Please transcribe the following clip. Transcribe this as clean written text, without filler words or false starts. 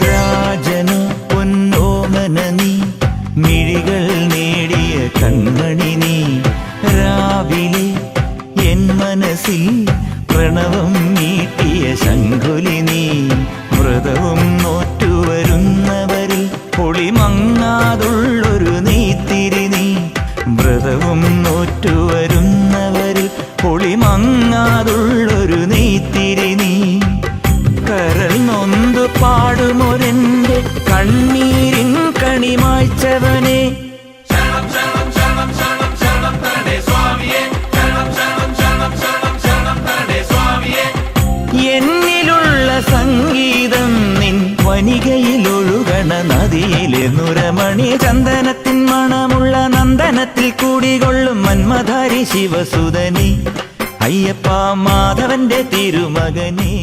രാജനു പൊന്നോമന നീ, മിഴികൾ നേടിയ കൺമണി നീ. രാവിലെ എൻ മനസ്സിൽ പ്രണവം മീട്ടിയ ശംഖുലി നീ. വ്രതവും നോറ്റുവരുന്നവരിൽ പൊളിമങ്ങാതുള്ളൊരു നെയ്ത്തിരി നീ. വ്രതവും നോറ്റുവരുന്നവരിൽ പൊളിമങ്ങാതുള്ളൊരു നെയ്ത്തിരി നീ. കരൾ നൊന്തു പാടുമൊരെന്റെ കണ്ണീരിൻ കണിമായ്ച്ചവനെ. എന്നിലുള്ള സംഗീതം നിൻ വനികയിലൊഴുകണ നദിയിലെ നുരമണി. ചന്ദനത്തിൻ മണമുള്ള നന്ദനത്തിൽ കൂടികൊള്ളും മന്മധാരി ശിവസുതനി. അയ്യപ്പ മാധവന്റെ തിരുമകനേ.